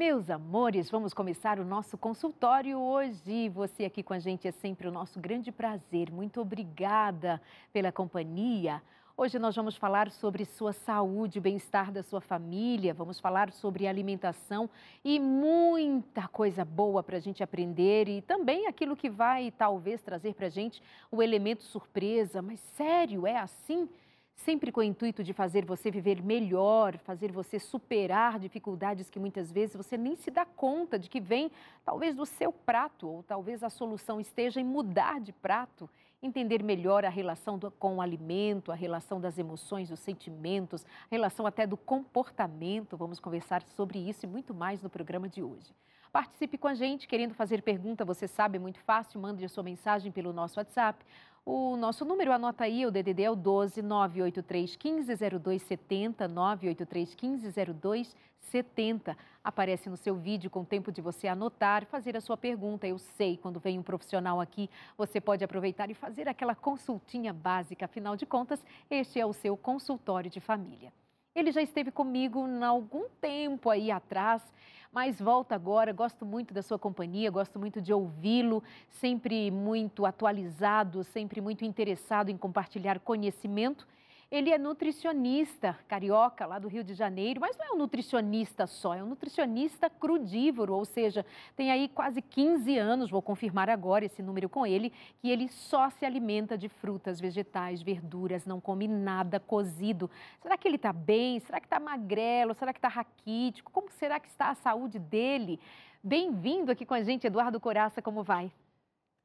Meus amores, vamos começar o nosso consultório hoje. Você aqui com a gente é sempre o nosso grande prazer. Muito obrigada pela companhia. Hoje nós vamos falar sobre sua saúde, bem-estar da sua família, vamos falar sobre alimentação e muita coisa boa para a gente aprender e também aquilo que vai talvez trazer para a gente o elemento surpresa. Mas sério, é assim? Sempre com o intuito de fazer você viver melhor, fazer você superar dificuldades que muitas vezes você nem se dá conta de que vem talvez do seu prato, ou talvez a solução esteja em mudar de prato, entender melhor a relação com o alimento, a relação das emoções, dos sentimentos, a relação até do comportamento. Vamos conversar sobre isso e muito mais no programa de hoje. Participe com a gente, querendo fazer pergunta, você sabe, é muito fácil, mande a sua mensagem pelo nosso WhatsApp. O nosso número, anota aí, o DDD é o 12 983 15 0270, 983 15 0270. Aparece no seu vídeo com tempo de você anotar, fazer a sua pergunta. Eu sei, quando vem um profissional aqui, você pode aproveitar e fazer aquela consultinha básica. Afinal de contas, este é o seu consultório de família. Ele já esteve comigo há algum tempo aí atrás, mas volta agora. Gosto muito da sua companhia, gosto muito de ouvi-lo, sempre muito atualizado, sempre muito interessado em compartilhar conhecimento. Ele é nutricionista carioca, lá do Rio de Janeiro, mas não é um nutricionista só, é um nutricionista crudívoro, ou seja, tem aí quase 15 anos, vou confirmar agora esse número com ele, que ele só se alimenta de frutas, vegetais, verduras, não come nada cozido. Será que ele está bem? Será que está magrelo? Será que está raquítico? Como será que está a saúde dele? Bem-vindo aqui com a gente, Eduardo Coraça, como vai?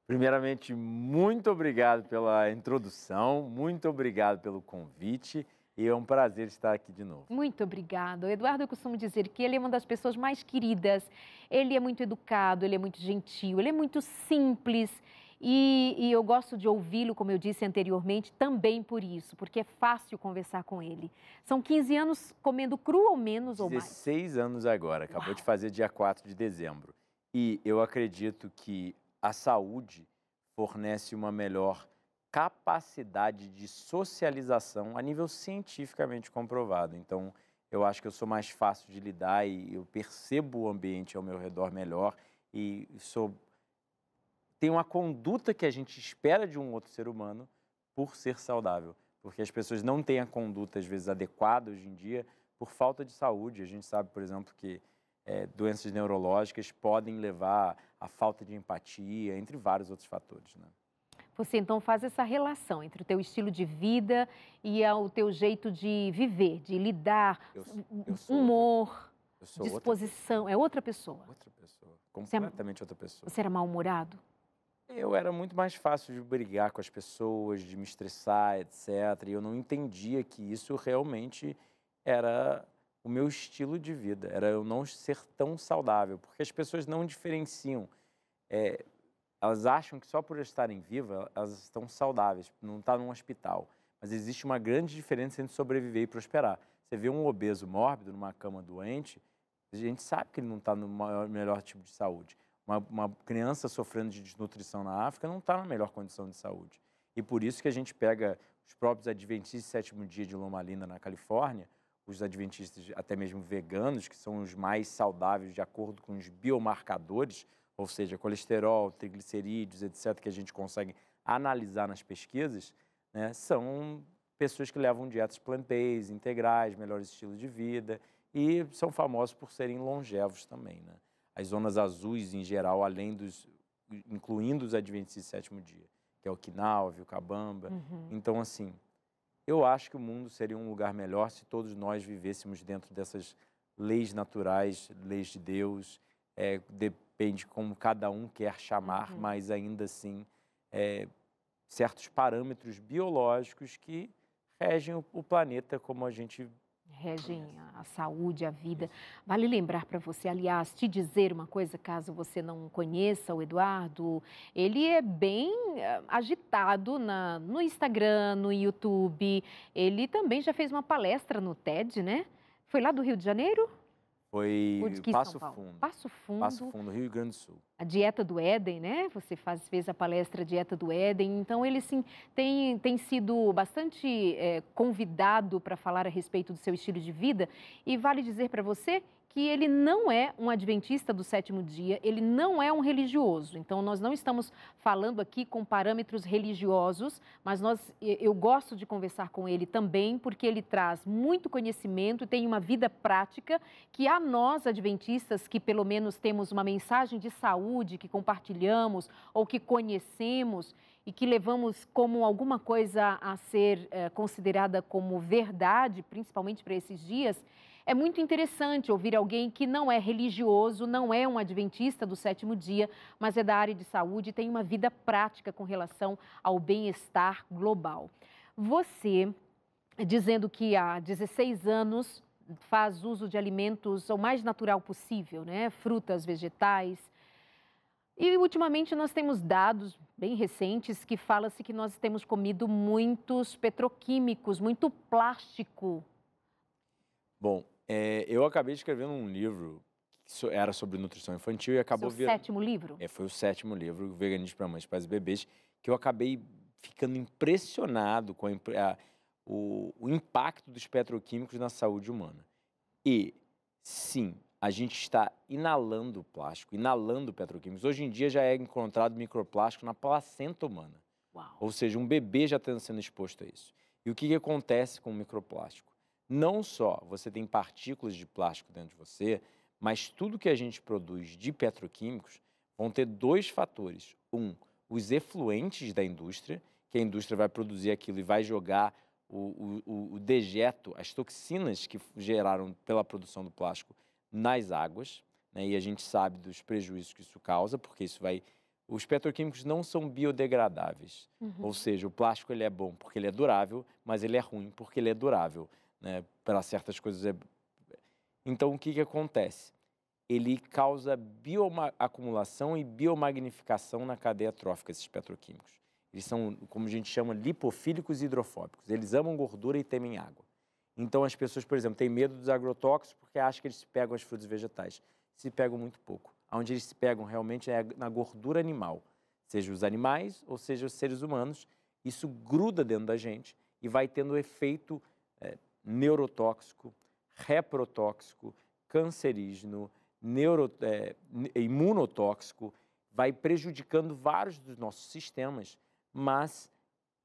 Primeiramente, muito obrigado pela introdução, muito obrigado pelo convite e é um prazer estar aqui de novo. Muito obrigado. O Eduardo, eu costumo dizer que ele é uma das pessoas mais queridas, ele é muito educado, ele é muito gentil, ele é muito simples e eu gosto de ouvi-lo, como eu disse anteriormente, também por isso, porque é fácil conversar com ele. São 15 anos comendo cru ou menos ou mais? 16 anos agora, acabou de fazer dia 4 de dezembro e eu acredito que a saúde fornece uma melhor capacidade de socialização a nível cientificamente comprovado. Então, eu acho que eu sou mais fácil de lidar e eu percebo o ambiente ao meu redor melhor e tenho uma conduta que a gente espera de um outro ser humano por ser saudável. Porque as pessoas não têm a conduta, às vezes, adequada hoje em dia por falta de saúde. A gente sabe, por exemplo, que doenças neurológicas podem levar à falta de empatia, entre vários outros fatores, né? Você então faz essa relação entre o teu estilo de vida e o teu jeito de viver, de lidar, humor, disposição. É outra pessoa? Outra pessoa, completamente outra pessoa. Você era mal-humorado? Eu era muito mais fácil de brigar com as pessoas, de me estressar, etc. E eu não entendia que isso realmente era o meu estilo de vida, era eu não ser tão saudável, porque as pessoas não diferenciam. Elas acham que só por estarem vivas, elas estão saudáveis, não está num hospital. Mas existe uma grande diferença entre sobreviver e prosperar. Você vê um obeso mórbido numa cama doente, a gente sabe que ele não está no melhor tipo de saúde. Uma criança sofrendo de desnutrição na África não está na melhor condição de saúde. E por isso que a gente pega os próprios adventistas do sétimo dia de Loma Linda, na Califórnia, os adventistas até mesmo veganos, que são os mais saudáveis de acordo com os biomarcadores, ou seja, colesterol, triglicerídeos, etc., que a gente consegue analisar nas pesquisas, né, são pessoas que levam dietas plant-based, integrais, melhores estilos de vida e são famosos por serem longevos também, né? As zonas azuis, em geral, incluindo os adventistas do sétimo dia, que é Okinawa, Vilcabamba. Então, assim, eu acho que o mundo seria um lugar melhor se todos nós vivêssemos dentro dessas leis naturais, leis de Deus. Depende como cada um quer chamar, mas ainda assim, certos parâmetros biológicos que regem o planeta como a gente regem a saúde, a vida. Vale lembrar para você, aliás, te dizer uma coisa, caso você não conheça o Eduardo, ele é bem agitado no Instagram, no YouTube, ele também já fez uma palestra no TED, né? Foi lá do Rio de Janeiro? Foi Passo Fundo. Passo Fundo. Passo Fundo, Rio Grande do Sul. A Dieta do Éden, né? Você fez a palestra Dieta do Éden. Então, ele sim, tem sido bastante convidado para falar a respeito do seu estilo de vida. E vale dizer para você que ele não é um adventista do sétimo dia, ele não é um religioso. Então, nós não estamos falando aqui com parâmetros religiosos, mas eu gosto de conversar com ele também, porque ele traz muito conhecimento e tem uma vida prática que a nós, adventistas, que pelo menos temos uma mensagem de saúde, que compartilhamos ou que conhecemos e que levamos como alguma coisa a ser considerada como verdade, principalmente para esses dias. É muito interessante ouvir alguém que não é religioso, não é um adventista do sétimo dia, mas é da área de saúde e tem uma vida prática com relação ao bem-estar global. Você, dizendo que há 16 anos faz uso de alimentos o mais natural possível, né? Frutas, vegetais. E ultimamente nós temos dados bem recentes que fala-se que nós temos comido muitos petroquímicos, muito plástico. Bom, eu acabei escrevendo um livro que era sobre nutrição infantil e acabou Seu sétimo livro? foi o sétimo livro, Veganismo para Mães, Pais e Bebês, que eu acabei ficando impressionado com o impacto dos petroquímicos na saúde humana. E, sim, a gente está inalando plástico, inalando petroquímicos. Hoje em dia já é encontrado microplástico na placenta humana. Uau. Ou seja, um bebê já está sendo exposto a isso. E o que acontece com o microplástico? Não só você tem partículas de plástico dentro de você, mas tudo que a gente produz de petroquímicos vão ter dois fatores. Os efluentes da indústria, que a indústria vai produzir aquilo e vai jogar o dejeto, as toxinas que geraram pela produção do plástico nas águas, né? E a gente sabe dos prejuízos que isso causa, porque os petroquímicos não são biodegradáveis. Ou seja, o plástico ele é bom porque ele é durável, mas ele é ruim porque ele é durável, né? Para certas coisas. Então, o que acontece? Ele causa bioacumulação e biomagnificação na cadeia trófica, esses petroquímicos. Eles são, como a gente chama, lipofílicos e hidrofóbicos. Eles amam gordura e temem água. Então, as pessoas, por exemplo, têm medo dos agrotóxicos porque acham que eles se pegam as frutas e vegetais. Se pegam muito pouco. Onde eles se pegam realmente é na gordura animal. Seja os animais ou seja os seres humanos. Isso gruda dentro da gente e vai tendo efeito neurotóxico, reprotóxico, cancerígeno, imunotóxico, vai prejudicando vários dos nossos sistemas, mas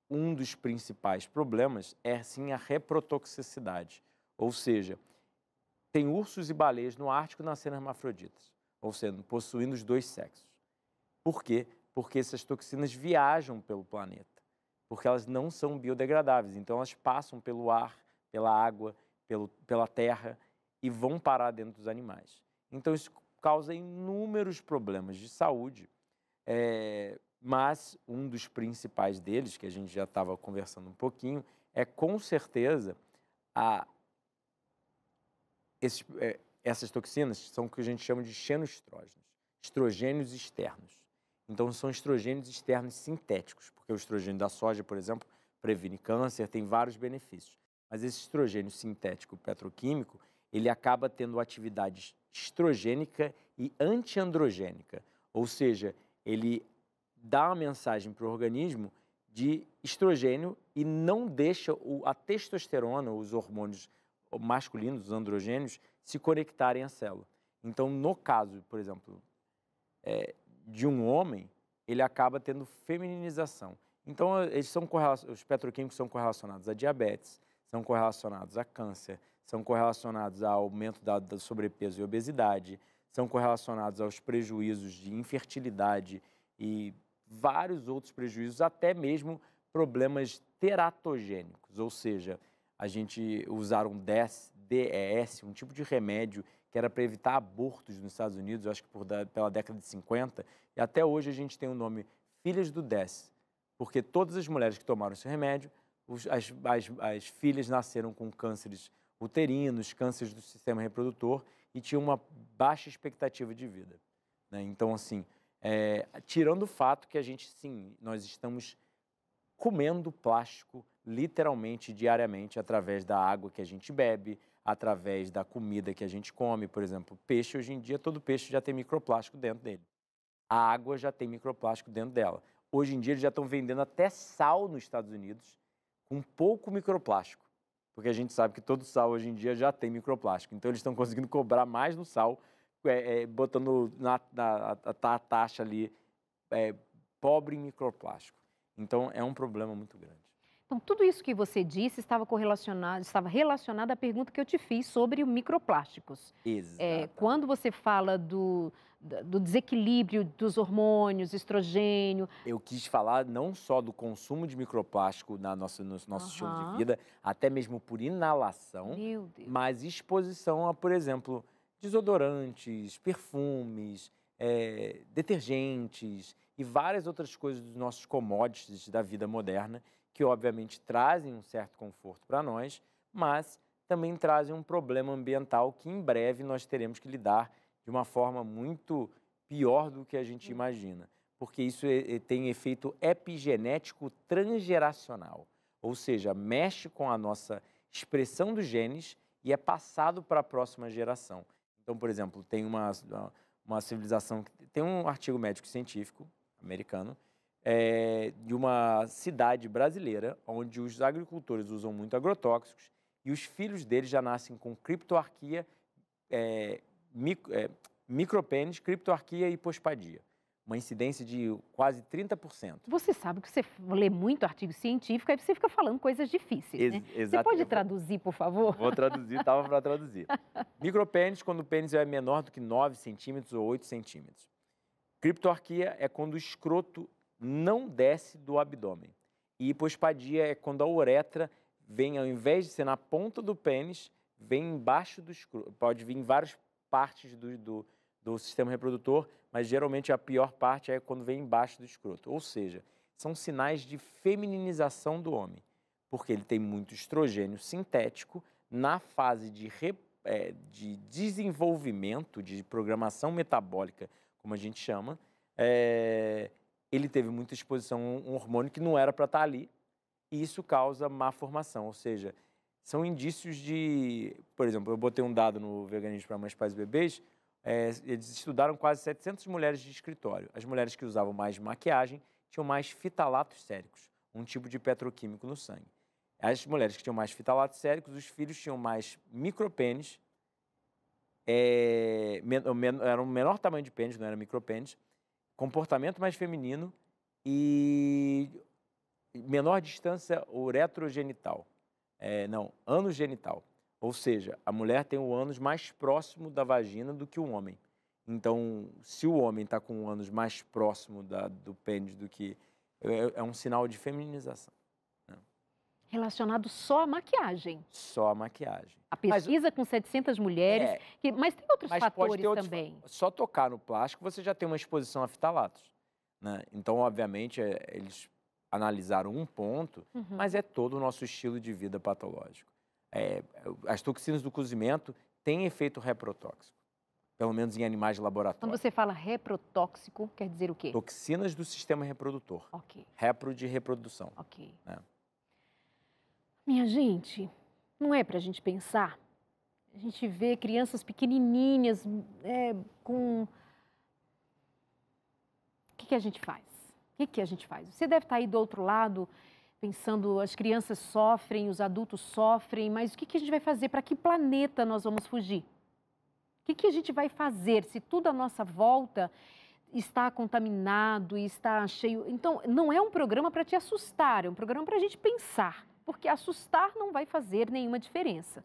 um dos principais problemas é, sim, a reprotoxicidade. Ou seja, tem ursos e baleias no Ártico nascendo hermafroditas, ou seja, possuindo os dois sexos. Por quê? Porque essas toxinas viajam pelo planeta, porque elas não são biodegradáveis, então elas passam pelo ar, pela água, pela terra e vão parar dentro dos animais. Então isso causa inúmeros problemas de saúde, mas um dos principais deles, que a gente já estava conversando um pouquinho, é com certeza essas toxinas são o que a gente chama de xenoestrógenos, estrogênios externos. Então são estrogênios externos sintéticos, porque o estrogênio da soja, por exemplo, previne câncer, tem vários benefícios. Mas esse estrogênio sintético petroquímico, ele acaba tendo atividade estrogênica e antiandrogênica, ou seja, ele dá uma mensagem para o organismo de estrogênio e não deixa a testosterona, os hormônios masculinos, os androgênios, se conectarem à célula. Então, no caso, por exemplo, de um homem, ele acaba tendo femininização. Então, os petroquímicos são correlacionados a diabetes, são correlacionados a câncer, são correlacionados ao aumento da sobrepeso e obesidade, são correlacionados aos prejuízos de infertilidade e vários outros prejuízos, até mesmo problemas teratogênicos, ou seja, a gente usaram DES, um tipo de remédio que era para evitar abortos nos Estados Unidos, eu acho que pela década de 50, e até hoje a gente tem o nome Filhas do DES, porque todas as mulheres que tomaram esse remédio, as filhas nasceram com cânceres uterinos, cânceres do sistema reprodutor e tinham uma baixa expectativa de vida, né? Então, assim, tirando o fato que nós estamos comendo plástico literalmente diariamente através da água que a gente bebe, através da comida que a gente come. Por exemplo, peixe, hoje em dia, todo peixe já tem microplástico dentro dele. A água já tem microplástico dentro dela. Hoje em dia, eles já estão vendendo até sal nos Estados Unidos com pouco microplástico. porque a gente sabe que todo sal hoje em dia já tem microplástico. Então, eles estão conseguindo cobrar mais no sal, botando a taxa ali pobre em microplástico. Então, é um problema muito grande. Então, tudo isso que você disse estava relacionado à pergunta que eu te fiz sobre o microplásticos. Exato. Quando você fala do desequilíbrio dos hormônios, estrogênio... Eu quis falar não só do consumo de microplástico no nosso estilo de vida, até mesmo por inalação, Meu Deus. mas exposição a, por exemplo, desodorantes, perfumes, detergentes e várias outras coisas dos nossos commodities da vida moderna, que obviamente trazem um certo conforto para nós, mas também trazem um problema ambiental que em breve nós teremos que lidar de uma forma muito pior do que a gente imagina, porque isso tem efeito epigenético transgeracional, ou seja, mexe com a nossa expressão dos genes e é passado para a próxima geração. Então, por exemplo, tem uma civilização, tem um artigo médico científico americano, de uma cidade brasileira, onde os agricultores usam muito agrotóxicos e os filhos deles já nascem com criptoarquia, micropênis, criptoarquia e hipospadia. Uma incidência de quase 30%. Você sabe que você lê muito artigo científico, aí você fica falando coisas difíceis, né? Você pode traduzir, por favor? Vou traduzir, estava para traduzir. Micropênis, quando o pênis é menor do que 9 centímetros ou 8 centímetros. Criptoarquia é quando o escroto não desce do abdômen. E hipospadia é quando a uretra vem, ao invés de ser na ponta do pênis, vem embaixo do escroto. Pode vir em várias partes do sistema reprodutor, mas geralmente a pior parte é quando vem embaixo do escroto. Ou seja, são sinais de femininização do homem, porque ele tem muito estrogênio sintético na fase de desenvolvimento, de programação metabólica, como a gente chama. Ele teve muita exposição a um hormônio que não era para estar ali, e isso causa má formação, ou seja, são indícios de... Por exemplo, eu botei um dado no Veganismo para Mães, Pais e Bebês, eles estudaram quase 700 mulheres de escritório. As mulheres que usavam mais maquiagem tinham mais fitalatos séricos, um tipo de petroquímico no sangue. As mulheres que tinham mais fitalatos séricos, os filhos tinham mais micropênis, era um menor tamanho de pênis, não era micropênis, comportamento mais feminino e menor distância uretrogenital. Ânus genital. Ou seja, a mulher tem o ânus mais próximo da vagina do que o homem. Então, se o homem está com o ânus mais próximo do pênis do que... É um sinal de feminização. Né? Relacionado só à maquiagem. Só à maquiagem. A pesquisa com 700 mulheres, mas tem outros fatores também. Só tocar no plástico você já tem uma exposição a fitalatos. Né? Então, obviamente, eles analisaram um ponto, mas é todo o nosso estilo de vida patológico. As toxinas do cozimento têm efeito reprotóxico, pelo menos em animais de laboratório. Quando você fala reprotóxico, quer dizer o quê? Toxinas do sistema reprodutor. Ok. Repro de reprodução. Ok. Né? Minha gente, não é para a gente pensar? A gente vê crianças pequenininhas com... O que a gente faz? O que a gente faz? Você deve estar aí do outro lado pensando, as crianças sofrem, os adultos sofrem, mas o que a gente vai fazer? Para que planeta nós vamos fugir? O que a gente vai fazer se tudo à nossa volta está contaminado e está cheio? Então, não é um programa para te assustar, é um programa para a gente pensar, porque assustar não vai fazer nenhuma diferença.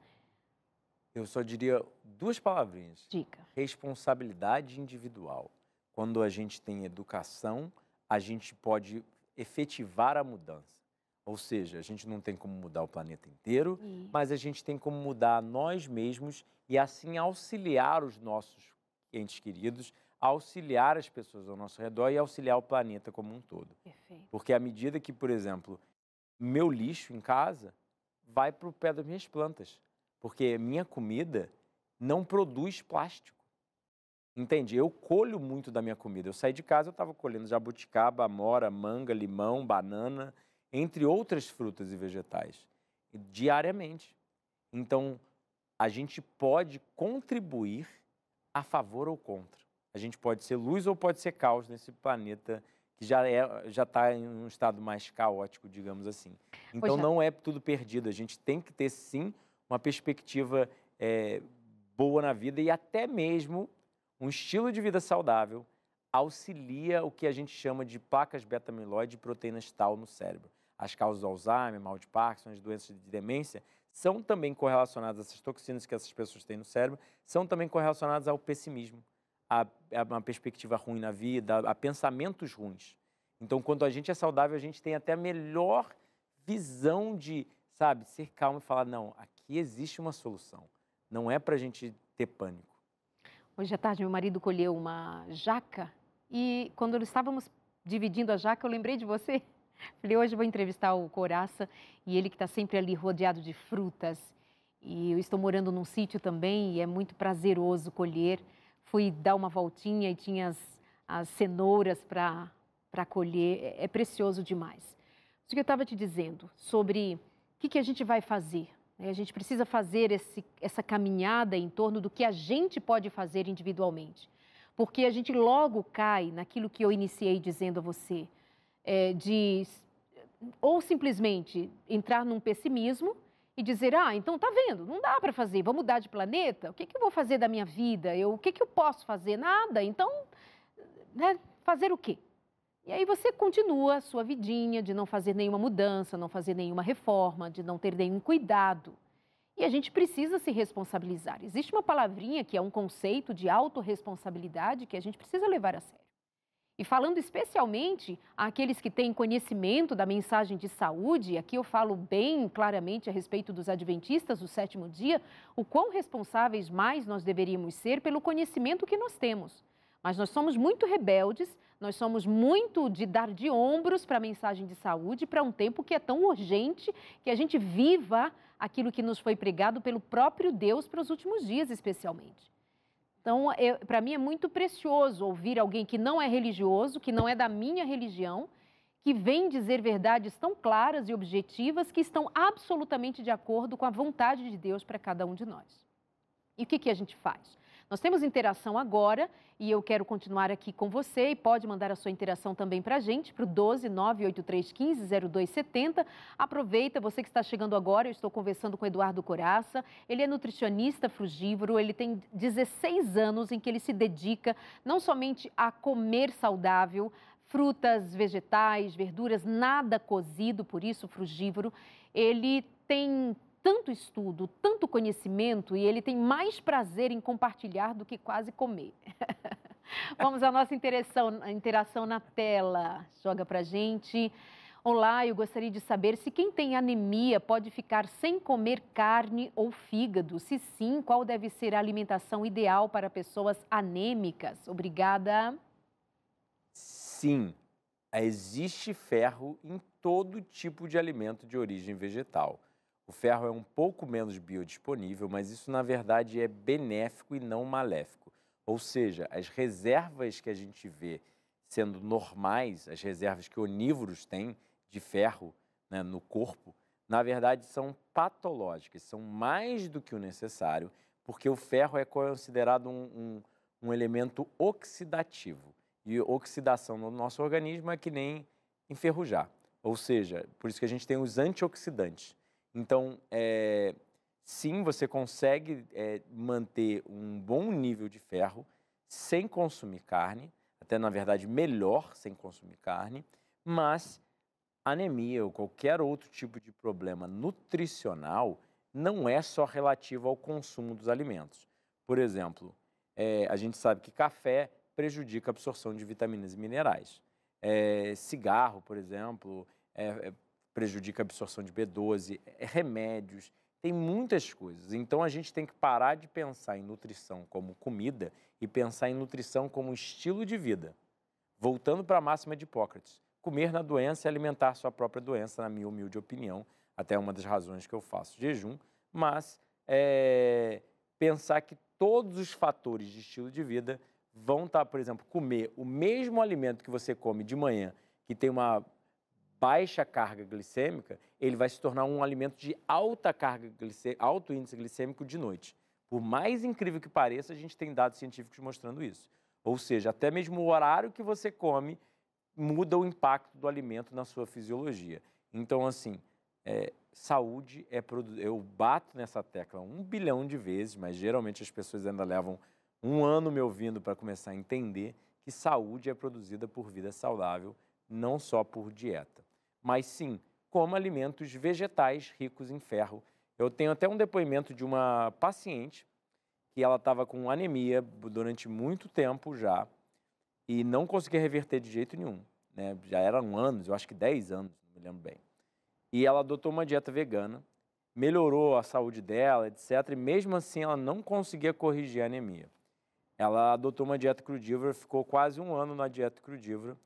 Eu só diria 2 palavrinhas. Dica. Responsabilidade individual. Quando a gente tem educação, a gente pode efetivar a mudança. Ou seja, a gente não tem como mudar o planeta inteiro, mas a gente tem como mudar nós mesmos e assim auxiliar os nossos entes queridos, auxiliar as pessoas ao nosso redor e auxiliar o planeta como um todo. Perfeito. Porque à medida que, por exemplo, meu lixo em casa vai para o pé das minhas plantas, porque minha comida não produz plástico. Entende? Eu colho muito da minha comida. Eu saí de casa, eu estava colhendo jabuticaba, amora, manga, limão, banana, entre outras frutas e vegetais, diariamente. Então, a gente pode contribuir a favor ou contra. A gente pode ser luz ou pode ser caos nesse planeta que já está em um estado mais caótico, digamos assim. Então, Poxa, não é tudo perdido. A gente tem que ter, sim, uma perspectiva boa na vida e até mesmo um estilo de vida saudável auxilia o que a gente chama de placas beta-amiloide e proteínas tau no cérebro. As causas do Alzheimer, mal de Parkinson, as doenças de demência, são também correlacionadas, essas toxinas que essas pessoas têm no cérebro, são também correlacionadas ao pessimismo, a uma perspectiva ruim na vida, a pensamentos ruins. Então, quando a gente é saudável, a gente tem até a melhor visão de, sabe, ser calmo e falar, não, aqui existe uma solução. Não é para a gente ter pânico. hoje à tarde meu marido colheu uma jaca e quando estávamos dividindo a jaca, eu lembrei de você. Falei, hoje eu vou entrevistar o Coraça e ele que está sempre ali rodeado de frutas. E eu estou morando num sítio também e é muito prazeroso colher. Fui dar uma voltinha e tinha as cenouras para colher. É precioso demais. Isso que eu estava te dizendo sobre o que a gente vai fazer. A gente precisa fazer essa caminhada em torno do que a gente pode fazer individualmente. Porque a gente logo cai naquilo que eu iniciei dizendo a você. Ou simplesmente entrar num pessimismo e dizer, então tá vendo, não dá para fazer, vou mudar de planeta, o que eu vou fazer da minha vida? O que eu posso fazer? Nada, então, né, fazer o quê? E aí você continua a sua vidinha de não fazer nenhuma mudança, não fazer nenhuma reforma, de não ter nenhum cuidado. E a gente precisa se responsabilizar. Existe uma palavrinha que é um conceito de autorresponsabilidade que a gente precisa levar a sério. E falando especialmente àqueles que têm conhecimento da mensagem de saúde, aqui eu falo bem claramente a respeito dos adventistas do sétimo dia, o quão responsáveis mais nós deveríamos ser pelo conhecimento que nós temos. Mas nós somos muito rebeldes, nós somos muito de dar de ombros para a mensagem de saúde, para um tempo que é tão urgente que a gente viva aquilo que nos foi pregado pelo próprio Deus para os últimos dias, especialmente. Então, para mim é muito precioso ouvir alguém que não é religioso, que não é da minha religião, que vem dizer verdades tão claras e objetivas que estão absolutamente de acordo com a vontade de Deus para cada um de nós. E o que a gente faz? Nós temos interação agora e eu quero continuar aqui com você e pode mandar a sua interação também para a gente, para o 12 98315 0270. Aproveita, você que está chegando agora, eu estou conversando com o Eduardo Coraça, ele é nutricionista frugívoro, ele tem 16 anos em que ele se dedica não somente a comer saudável, frutas, vegetais, verduras, nada cozido, por isso frugívoro, ele tem tanto estudo, tanto conhecimento e ele tem mais prazer em compartilhar do que quase comer. Vamos à nossa interação na tela. Joga pra gente. Olá, eu gostaria de saber se quem tem anemia pode ficar sem comer carne ou fígado. Se sim, qual deve ser a alimentação ideal para pessoas anêmicas? Obrigada. Sim, existe ferro em todo tipo de alimento de origem vegetal. O ferro é um pouco menos biodisponível, mas isso, na verdade, é benéfico e não maléfico. Ou seja, as reservas que a gente vê sendo normais, as reservas que onívoros têm de ferro, né, no corpo, na verdade, são patológicas, são mais do que o necessário, porque o ferro é considerado um elemento oxidativo. E oxidação no nosso organismo é que nem enferrujar. Ou seja, por isso que a gente tem os antioxidantes. Então, sim, você consegue manter um bom nível de ferro sem consumir carne, até, na verdade, melhor sem consumir carne, mas anemia ou qualquer outro tipo de problema nutricional não é só relativo ao consumo dos alimentos. Por exemplo, a gente sabe que café prejudica a absorção de vitaminas e minerais. Cigarro, por exemplo, prejudica a absorção de B12, remédios, tem muitas coisas. Então, a gente tem que parar de pensar em nutrição como comida e pensar em nutrição como estilo de vida. Voltando para a máxima de Hipócrates, comer na doença e alimentar sua própria doença, na minha humilde opinião, até uma das razões que eu faço jejum, mas pensar que todos os fatores de estilo de vida vão estar, por exemplo, comer o mesmo alimento que você come de manhã, que tem uma baixa carga glicêmica, ele vai se tornar um alimento de alta carga glicêmica, alto índice glicêmico de noite. Por mais incrível que pareça, a gente tem dados científicos mostrando isso. Ou seja, até mesmo o horário que você come muda o impacto do alimento na sua fisiologia. Então, assim, saúde eu bato nessa tecla 1 bilhão de vezes, mas geralmente as pessoas ainda levam um ano me ouvindo para começar a entender que saúde é produzida por vida saudável, não só por dieta. Mas sim, como alimentos vegetais ricos em ferro. Eu tenho até um depoimento de uma paciente que ela estava com anemia durante muito tempo já e não conseguia reverter de jeito nenhum, né? Já eram anos, eu acho que 10 anos, não me lembro bem. E ela adotou uma dieta vegana, melhorou a saúde dela, etc. E mesmo assim ela não conseguia corrigir a anemia. Ela adotou uma dieta crudívora, ficou quase um ano na dieta crudívora.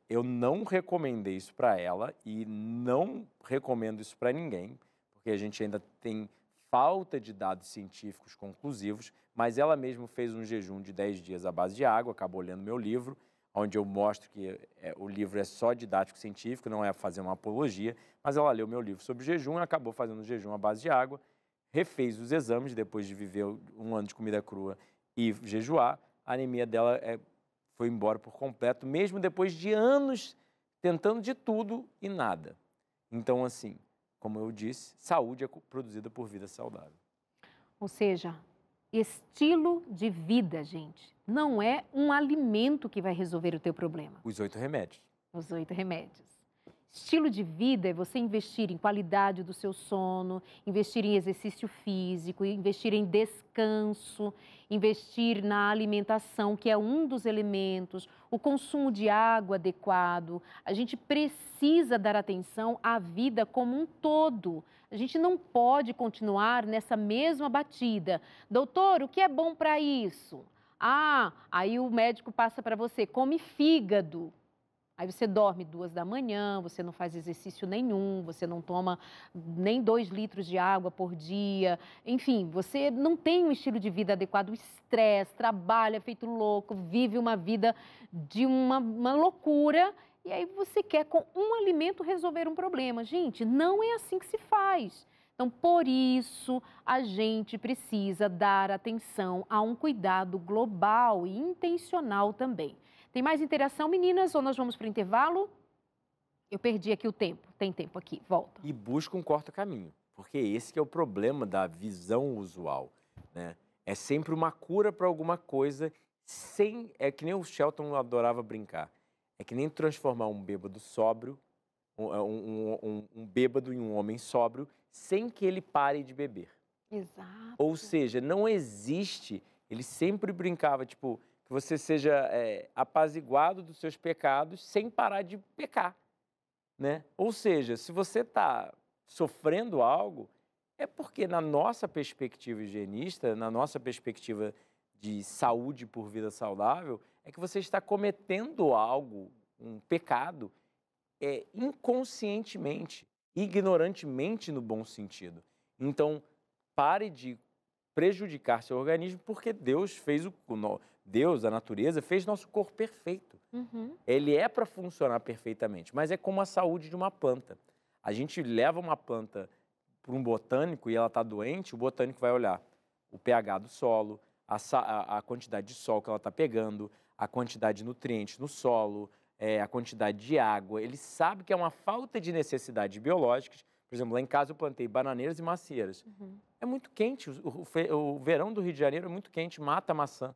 Eu não recomendei isso para ela e não recomendo isso para ninguém, porque a gente ainda tem falta de dados científicos conclusivos, mas ela mesma fez um jejum de 10 dias à base de água, acabou lendo meu livro, onde eu mostro que o livro é só didático científico, não é fazer uma apologia, mas ela leu meu livro sobre jejum e acabou fazendo o jejum à base de água, refez os exames depois de viver um ano de comida crua e jejuar, a anemia dela foi embora por completo, mesmo depois de anos tentando de tudo e nada. Então, assim, como eu disse, saúde é produzida por vida saudável. Ou seja, estilo de vida, gente, não é um alimento que vai resolver o teu problema. Os 8 remédios. Os 8 remédios. Estilo de vida é você investir em qualidade do seu sono, investir em exercício físico, investir em descanso, investir na alimentação, que é um dos elementos, o consumo de água adequado. A gente precisa dar atenção à vida como um todo. A gente não pode continuar nessa mesma batida. Doutor, o que é bom para isso? Aí o médico passa para você, come fígado. Aí você dorme 2 da manhã, você não faz exercício nenhum, você não toma nem 2 litros de água por dia. Enfim, você não tem um estilo de vida adequado, estresse, trabalha feito louco, vive uma vida de uma loucura. E aí você quer com um alimento resolver um problema. Gente, não é assim que se faz. Então, por isso, a gente precisa dar atenção a um cuidado global e intencional também. Tem mais interação, meninas, ou nós vamos para o intervalo? Eu perdi aqui o tempo. Tem tempo aqui, volta. E busca um corta-caminho, porque esse que é o problema da visão usual, né? É sempre uma cura para alguma coisa, é que nem o Shelton adorava brincar. É que nem transformar um bêbado sóbrio, um bêbado em um homem sóbrio, sem que ele pare de beber. Exato. Ou seja, não existe, ele sempre brincava, tipo, que você seja apaziguado dos seus pecados sem parar de pecar, né? Ou seja, se você está sofrendo algo, é porque na nossa perspectiva higienista, na nossa perspectiva de saúde por vida saudável, é que você está cometendo algo, um pecado, inconscientemente, ignorantemente no bom sentido. Então, pare de prejudicar seu organismo, porque Deus fez Deus, a natureza, fez nosso corpo perfeito. Uhum. Ele é para funcionar perfeitamente, mas é como a saúde de uma planta. A gente leva uma planta para um botânico e ela está doente, o botânico vai olhar o pH do solo, a quantidade de sol que ela está pegando, a quantidade de nutrientes no solo, a quantidade de água. Ele sabe que é uma falta de necessidades biológicas. Por exemplo, lá em casa eu plantei bananeiras e macieiras. Uhum. É muito quente, o verão do Rio de Janeiro é muito quente, mata a maçã.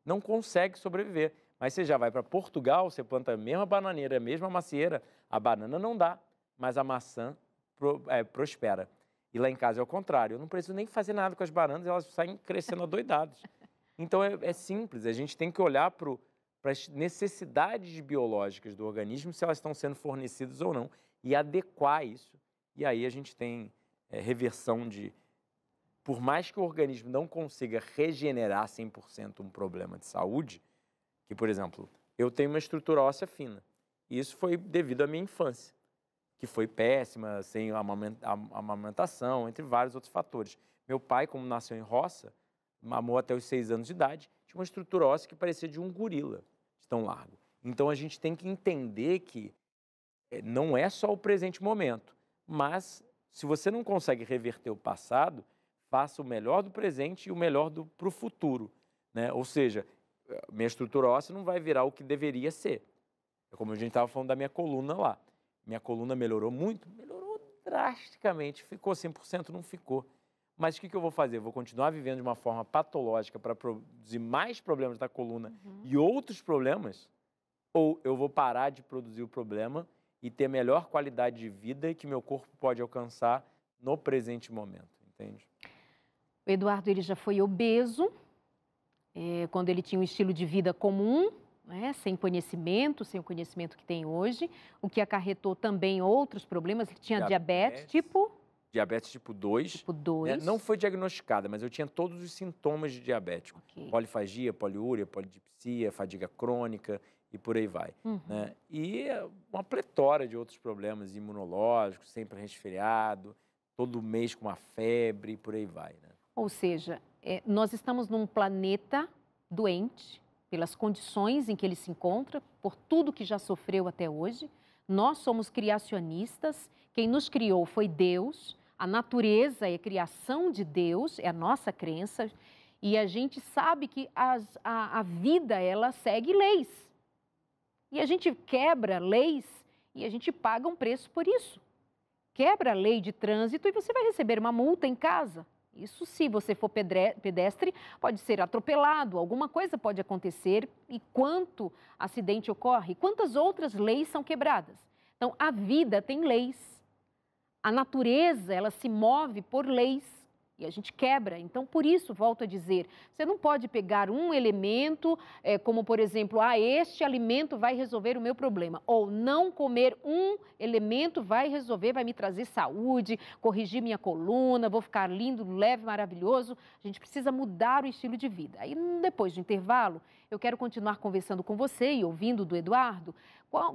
Não consegue sobreviver. Mas você já vai para Portugal, você planta a mesma bananeira, a mesma macieira, a banana não dá, mas a maçã prospera. E lá em casa é o contrário, eu não preciso nem fazer nada com as bananas, elas saem crescendo adoidadas. Então é simples, a gente tem que olhar para as necessidades biológicas do organismo, se elas estão sendo fornecidas ou não, e adequar isso. E aí a gente tem reversão de... Por mais que o organismo não consiga regenerar 100% um problema de saúde, que, por exemplo, eu tenho uma estrutura óssea fina, e isso foi devido à minha infância, que foi péssima, sem amamentação, entre vários outros fatores. Meu pai, como nasceu em roça, mamou até os 6 anos de idade, tinha uma estrutura óssea que parecia de um gorila, de tão largo. Então, a gente tem que entender que não é só o presente momento, mas se você não consegue reverter o passado, faça o melhor do presente e o melhor para o futuro, né? Ou seja, minha estrutura óssea não vai virar o que deveria ser, É como a gente estava falando da minha coluna lá. Minha coluna melhorou muito? Melhorou drasticamente. Ficou 100%? Não ficou. Mas o que eu vou fazer? Eu vou continuar vivendo de uma forma patológica para produzir mais problemas da coluna e outros problemas? Ou eu vou parar de produzir o problema e ter melhor qualidade de vida que meu corpo pode alcançar no presente momento, entende? O Eduardo, ele já foi obeso, quando ele tinha um estilo de vida comum, né, sem o conhecimento que tem hoje, o que acarretou também outros problemas. Ele tinha diabetes tipo... Diabetes tipo 2. Tipo 2. Não foi diagnosticada, mas eu tinha todos os sintomas de diabético. Okay. Polifagia, poliúria, polidipsia, fadiga crônica e por aí vai. Né? E uma pletora de outros problemas imunológicos, sempre resfriado, todo mês com uma febre e por aí vai. Né? Ou seja, nós estamos num planeta doente, pelas condições em que ele se encontra, por tudo que já sofreu até hoje. Nós somos criacionistas, quem nos criou foi Deus, a natureza é criação de Deus, é a nossa crença, e a gente sabe que a vida, ela segue leis. E a gente quebra leis e a gente paga um preço por isso. Quebra a lei de trânsito e você vai receber uma multa em casa. Isso, se você for pedestre, pode ser atropelado, alguma coisa pode acontecer. E quanto acidente ocorre, quantas outras leis são quebradas? Então, a vida tem leis. A natureza, ela se move por leis e a gente quebra. Então, por isso, volto a dizer, você não pode pegar um elemento, como, por exemplo, este alimento vai resolver o meu problema. Ou não comer um elemento vai resolver, vai me trazer saúde, corrigir minha coluna, vou ficar lindo, leve, maravilhoso. A gente precisa mudar o estilo de vida. Aí, depois do intervalo, eu quero continuar conversando com você e ouvindo do Eduardo.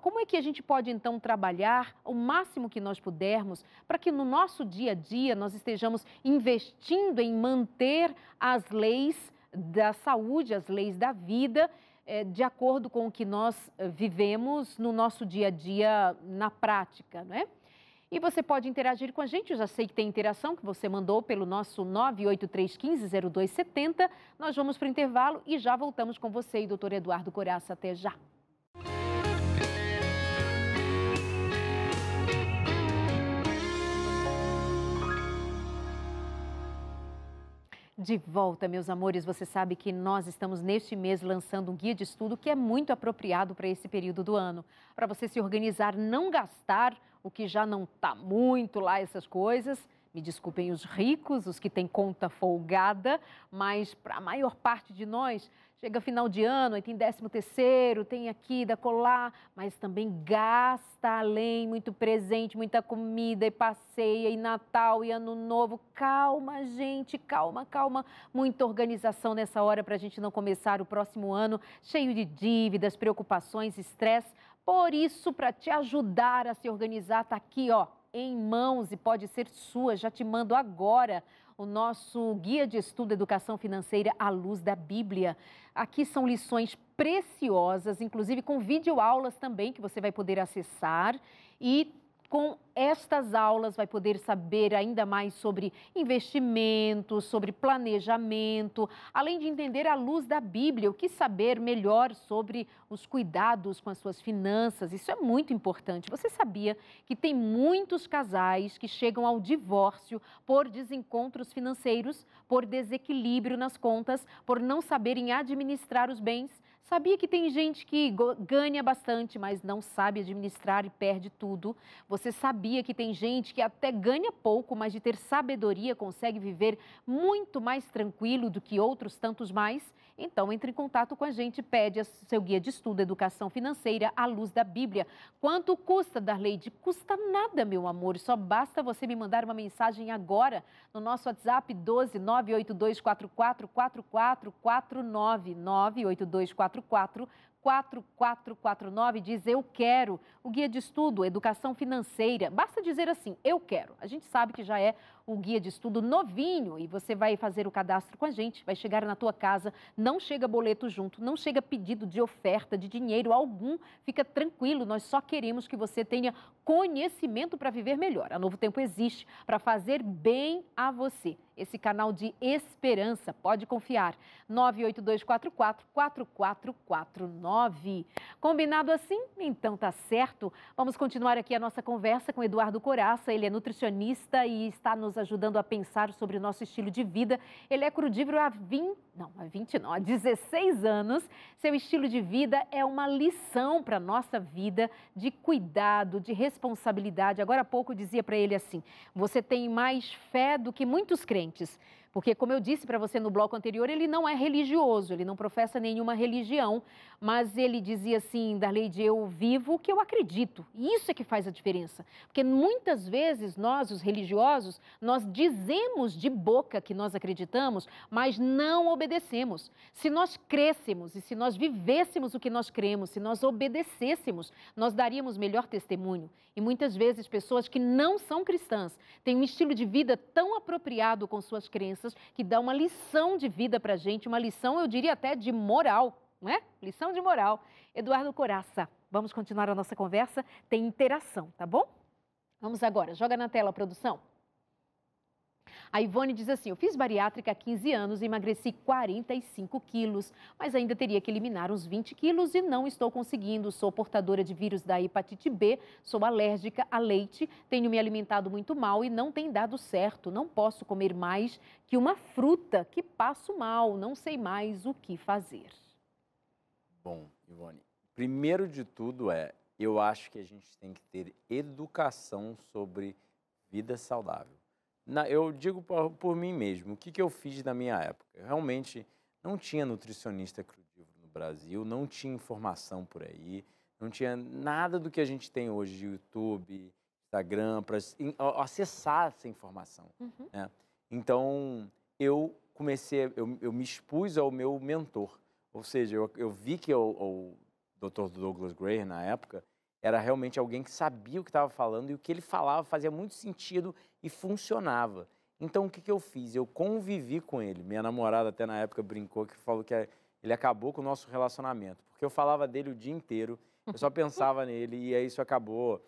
Como é que a gente pode, então, trabalhar o máximo que nós pudermos para que no nosso dia a dia nós estejamos investindo em manter as leis da saúde, as leis da vida, de acordo com o que nós vivemos no nosso dia a dia na prática, não é? E você pode interagir com a gente, eu já sei que tem interação que você mandou pelo nosso 983150270. Nós vamos para o intervalo e já voltamos com você e doutor Eduardo Coraça. Até já! De volta, meus amores, você sabe que nós estamos neste mês lançando um guia de estudo que é muito apropriado para esse período do ano. Para você se organizar, não gastar o que já não está muito lá, essas coisas. Me desculpem os ricos, os que têm conta folgada, mas para a maior parte de nós, chega final de ano, aí tem 13º, tem aqui, da colar, mas também gasta além, muito presente, muita comida, e passeia, e Natal, e Ano Novo. Calma, gente, calma, calma. Muita organização nessa hora para a gente não começar o próximo ano cheio de dívidas, preocupações, estresse. Por isso, para te ajudar a se organizar, está aqui, ó, em mãos, e pode ser sua, já te mando agora o nosso guia de estudo Educação Financeira à Luz da Bíblia. Aqui são lições preciosas, inclusive com videoaulas também que você vai poder acessar, e com estas aulas vai poder saber ainda mais sobre investimentos, sobre planejamento, além de entender à luz da Bíblia, o que saber melhor sobre os cuidados com as suas finanças. Isso é muito importante. Você sabia que tem muitos casais que chegam ao divórcio por desencontros financeiros, por desequilíbrio nas contas, por não saberem administrar os bens? Sabia que tem gente que ganha bastante, mas não sabe administrar e perde tudo? Você sabia que tem gente que até ganha pouco, mas de ter sabedoria consegue viver muito mais tranquilo do que outros tantos mais? Então, entre em contato com a gente, pede seu guia de estudo Educação Financeira à Luz da Bíblia. Quanto custa, Darleide? Custa nada, meu amor. Só basta você me mandar uma mensagem agora no nosso WhatsApp 12 98244 4449 98244 4449, diz eu quero o guia de estudo Educação Financeira. Basta dizer assim, eu quero. A gente sabe que já é o guia de estudo novinho e você vai fazer o cadastro com a gente, vai chegar na tua casa, não chega boleto junto, não chega pedido de oferta de dinheiro algum, fica tranquilo, nós só queremos que você tenha conhecimento para viver melhor. A Novo Tempo existe para fazer bem a você. Esse canal de esperança, pode confiar. 98244 4449. 9. Combinado assim? Então tá certo. Vamos continuar aqui a nossa conversa com Eduardo Coraça. Ele é nutricionista e está nos ajudando a pensar sobre o nosso estilo de vida. Ele é crudívoro há 16 anos. Seu estilo de vida é uma lição para a nossa vida de cuidado, de responsabilidade. Agora há pouco eu dizia para ele assim: você tem mais fé do que muitos crentes. Porque, como eu disse para você no bloco anterior, ele não é religioso, ele não professa nenhuma religião, mas ele dizia assim, Darleide, eu vivo o que eu acredito. E isso é que faz a diferença. Porque muitas vezes nós, os religiosos, nós dizemos de boca que nós acreditamos, mas não obedecemos. Se nós crescêssemos e se nós vivêssemos o que nós cremos, se nós obedecêssemos, nós daríamos melhor testemunho. E muitas vezes pessoas que não são cristãs têm um estilo de vida tão apropriado com suas crenças que dá uma lição de vida para a gente, uma lição, eu diria até de moral, não é? Lição de moral. Eduardo Coraça, vamos continuar a nossa conversa, tem interação, tá bom? Vamos agora, joga na tela, produção. A Ivone diz assim, eu fiz bariátrica há 15 anos e emagreci 45 quilos, mas ainda teria que eliminar uns 20 quilos e não estou conseguindo. Sou portadora de vírus da hepatite B, sou alérgica a leite, tenho me alimentado muito mal e não tem dado certo. Não posso comer mais que uma fruta, que passo mal, não sei mais o que fazer. Bom, Ivone, primeiro de tudo eu acho que a gente tem que ter educação sobre vida saudável. Eu digo por mim mesmo, o que eu fiz na minha época? Eu realmente não tinha nutricionista crudívoro no Brasil, não tinha informação por aí, não tinha nada do que a gente tem hoje de YouTube, Instagram, para acessar essa informação. Né? Então, eu me expus ao meu mentor, ou seja, eu vi que o Dr. Douglas Graham, na época, era realmente alguém que sabia o que estava falando e o que ele falava fazia muito sentido e funcionava. Então, o que eu fiz? Eu convivi com ele. Minha namorada até na época brincou que falou que ele acabou com o nosso relacionamento, porque eu falava dele o dia inteiro, eu só pensava nele e aí isso acabou.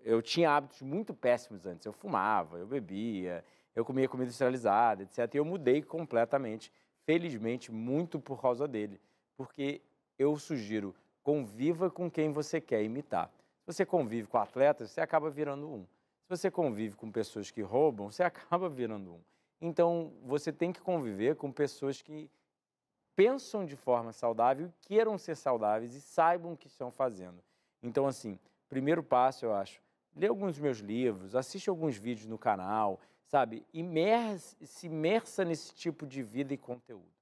Eu tinha hábitos muito péssimos antes. Eu fumava, eu bebia, eu comia comida industrializada, etc. E eu mudei completamente, felizmente, muito por causa dele, porque eu sugiro, conviva com quem você quer imitar. Se você convive com atletas, você acaba virando um. Se você convive com pessoas que roubam, você acaba virando um. Então, você tem que conviver com pessoas que pensam de forma saudável, queiram ser saudáveis e saibam o que estão fazendo. Então, assim, primeiro passo, eu acho, lê alguns dos meus livros, assiste alguns vídeos no canal, sabe? Se imersa nesse tipo de vida e conteúdo.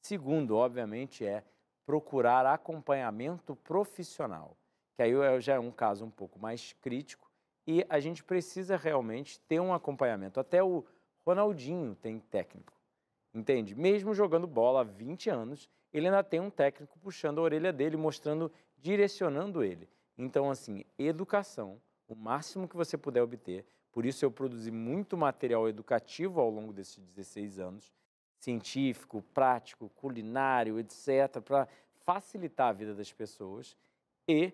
Segundo, obviamente, procurar acompanhamento profissional, que aí já é um caso um pouco mais crítico e a gente precisa realmente ter um acompanhamento. Até o Ronaldinho tem técnico, entende? Mesmo jogando bola há 20 anos, ele ainda tem um técnico puxando a orelha dele, mostrando, direcionando ele. Então, assim, educação, o máximo que você puder obter. Por isso eu produzi muito material educativo ao longo desses 16 anos, científico, prático, culinário, etc., para facilitar a vida das pessoas e,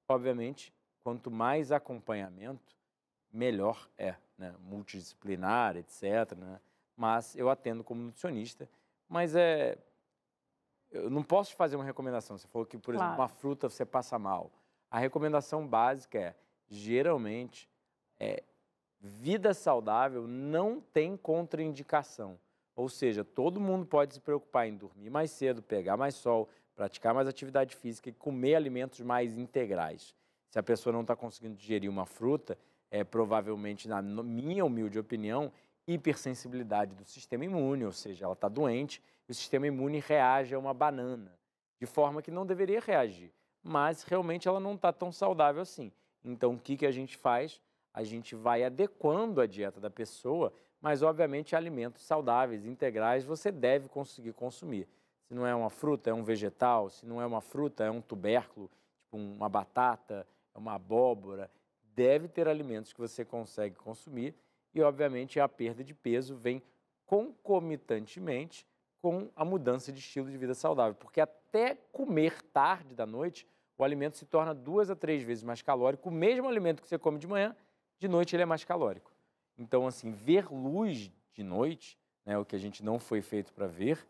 obviamente, quanto mais acompanhamento, melhor né? Multidisciplinar, etc., né? Mas eu atendo como nutricionista, mas eu não posso fazer uma recomendação. Você falou que, por exemplo, uma fruta você passa mal. A recomendação básica geralmente, vida saudável não tem contraindicação. Ou seja, todo mundo pode se preocupar em dormir mais cedo, pegar mais sol, praticar mais atividade física e comer alimentos mais integrais. Se a pessoa não está conseguindo digerir uma fruta, provavelmente, na minha humilde opinião, hipersensibilidade do sistema imune, ou seja, ela está doente e o sistema imune reage a uma banana, de forma que não deveria reagir, mas realmente ela não está tão saudável assim. Então, o que a gente faz? A gente vai adequando a dieta da pessoa, mas, obviamente, alimentos saudáveis, integrais, você deve conseguir consumir. Se não é uma fruta, é um vegetal. Se não é uma fruta, é um tubérculo, tipo uma batata, uma abóbora. Deve ter alimentos que você consegue consumir e, obviamente, a perda de peso vem concomitantemente com a mudança de estilo de vida saudável. Porque até comer tarde da noite, o alimento se torna 2 a 3 vezes mais calórico. O mesmo alimento que você come de manhã, de noite ele é mais calórico. Então, assim, ver luz de noite, né, o que a gente não foi feito para ver,